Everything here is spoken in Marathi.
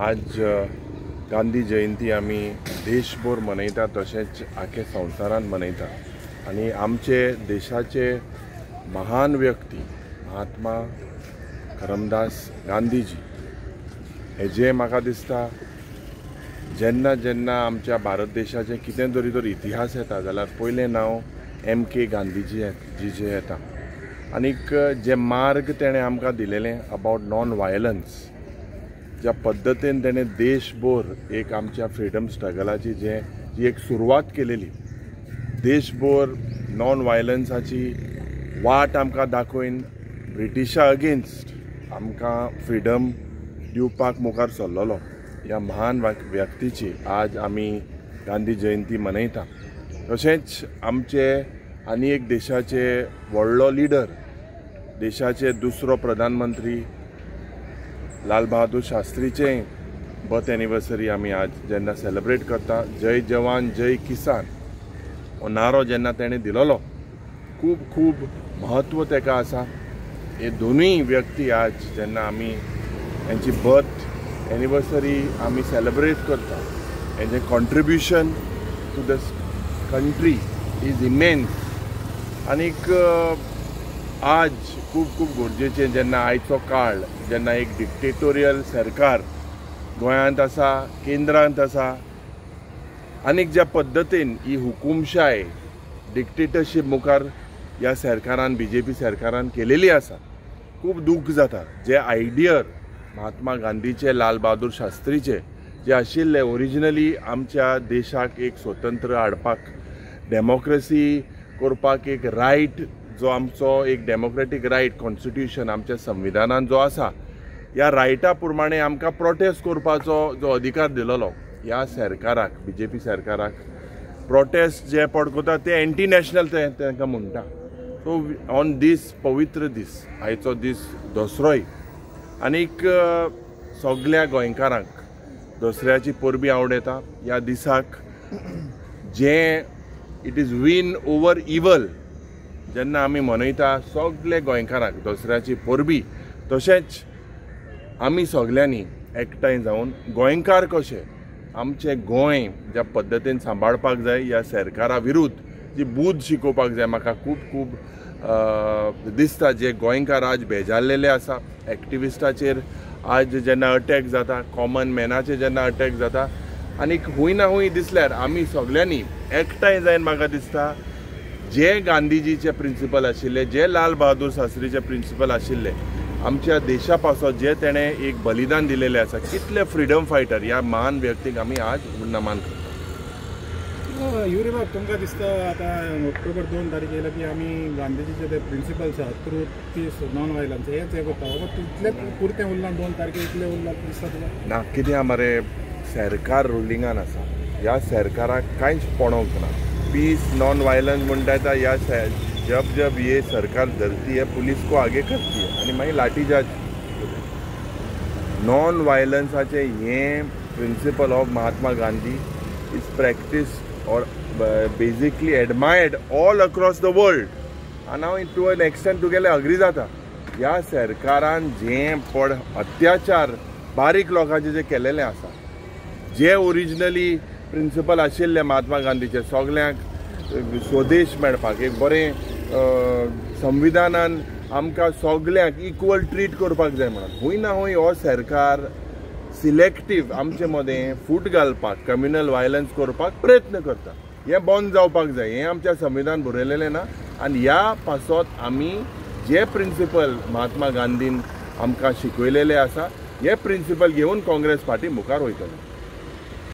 आज गांधी जयंती आमी देशभर मनयता, तशेंच आखे संवसारान मनयता। आनी आमचे देशाचे महान व्यक्ती महात्मा करमदास गांधीजी हेजे म्हाका दिसता जेन्ना जेन्ना आमच्या भारत देशाचे कितें तरी तर इतिहास येता जाल्यार पयलें नांव MK गांधीजी जे येता। आनीक जे मार्ग तेणें आमकां दिलेलें अबाउट नॉन वायलन्स, ज्या पद्दतीन तेणें देशभर एक आमच्या फ्रिडम स्ट्रगलाची जी एक सुरवात केलेली, देशभर नॉन वायलन्साची वाट आमकां दाखोवन ब्रिटिशा अगेन्स्ट आमकां फ्रिडम दिवपाक मुखार सरलेलो, ह्या महान व्यक्तीची आज आमी गांधी जयंती मनयता। तशेंच आमचे आनी एक देशाचे व्हडलो लिडर, देशाचे दुसरो प्रधानमंत्री लाल बहादूर शास्त्रीचे बर्थ एनिवर्सरी आमी आज जेन्ना सेलिब्रेट करता। जय जवान जय किसान हो नारो जेन्ना तेणें दिलोलो, खूब खूब महत्व तेका आसा। हे दोनूय व्यक्ती आज जेन्ना आमी हेंची बर्थ एनिवर्सरी आमी सेलिब्रेट करता, हेजें contribution to the country is immense. आनीक आज खूब खूब गरजेचें जेन्ना आयचो काळ जेन्ना एक डिक्टेटोरियल सरकार गोंयांत आसा, केंद्रांत आसा, आनीक ज्या पद्दतीन ही हुकुमशाय डिक्टेटरशीप मुखार ह्या सरकारान BJP सरकारान केलेली आसा, खूब दूख जाता। जे आयडियर महात्मा गांधीचे, लाल बहादूर शास्त्रीचे जे आशिल्ले ओरिजिनली आमच्या देशाक एक स्वतंत्र हाडपाक, डेमोक्रेसी करपाक एक रायट जो आमचो एक डेमोक्रेटीक रायट कॉन्स्टिट्यूशन आमच्या संविधानान जो आसा, ह्या रायटा प्रमाणे आमकां प्रोटेस्ट करपाचो जो अधिकार दिलोलो, ह्या सरकाराक BJP सरकाराक प्रोटेस्ट जे पडकोता ते एंटी नॅशनल तांकां म्हणटा। सो ऑन दीस पवित्र दीस, आयचो दीस दसरोय, आनीक सगळ्या गोंयकारांक दसऱ्याची परबी आवडटा। ह्या दिसाक जे इट इज विन ओवर इवल जेन्ना आमी मनयता सगळे गोंयकारांक दसऱ्याची परबी, तशेंच आमी सगळ्यांनी एकठांय जावन गोंयकार कशे आमचें गोंय ज्या पद्दतीन सांबाळपाक जाय, ह्या सरकारा विरुद्ध जी बूध शिकोवपाक जाय। म्हाका खूब खूब दिसता जे गोंयकार आज बेजारलेले आसा, एक्टिविस्टाचेर आज जेन्ना अटॅक जाता, कॉमन मॅनाचेर जेन्ना अटॅक जाता, आनीक हूंय ना हूंय दिसल्यार आमी सगळ्यांनी एकठांय जावन म्हाका दिसता जे गांधीजीचे प्रिंसिपल आशिल्ले, जे लाल बहादूर शास्त्रीचे प्रिंसिपल आशिल्ले, आमच्या देशा पासत जे तेणें एक बलिदान दिलेलें आसा, कितले फ्रिडम फायटर ह्या महान व्यक्तीक आमी आज नमन करता। युरी बाब, तुमकां दिसता आतां ऑक्टोबर 2 तारीख येयला की आमी गांधीजीचे ते प्रिंसिपल्स आसा ट्रूथ, पीस, नॉन वायलन्स हेच हे करता, तितले पुरतें उरलां 2 तारखेक इतलें उरलां दिसता तुका? ना, कितें मरे सरकार रुलिंगान आसा, ह्या सरकाराक कांयच पडोवंक ना। पीस नॉन वायलन्स म्हणटा येता, या जब जब ये सरकार धरती है पुलिस को आगे करती है आनी मागीर लाठीचार्ज। नॉन वायलन्साचे हे principle of Mahatma Gandhi is practice और basically admired all across the world. आनी हांव टू एन एक्सटेंट तुगेले अग्री जाता। ह्या सरकारान जे अत्याचार बारीक लोकांचे जे केलेले आसा, जे ओरिजिनली प्रिंसिपल आशिल्ले महात्मा गांधीचे, सगळ्यांक स्वदेश मेळपाक, एक बरें संविधानान आमकां सगळ्यांक इक्वल ट्रीट करपाक जाय म्हणून, हूंय ना हूंय हो सरकार सिलेक्टीव आमचे मदें फूट घालपाक, कम्युनल वायलन्स करपाक प्रयत्न करता। हें बंद जावपाक जाय, हें आमच्या संविधान बरयलेलें ना। आनी ह्या पासत आमी जे प्रिंसिपल महात्मा गांधीन आमकां शिकयलेले आसा, हे प्रिंसिपल घेवन काँग्रेस पार्टी मुखार वयतली।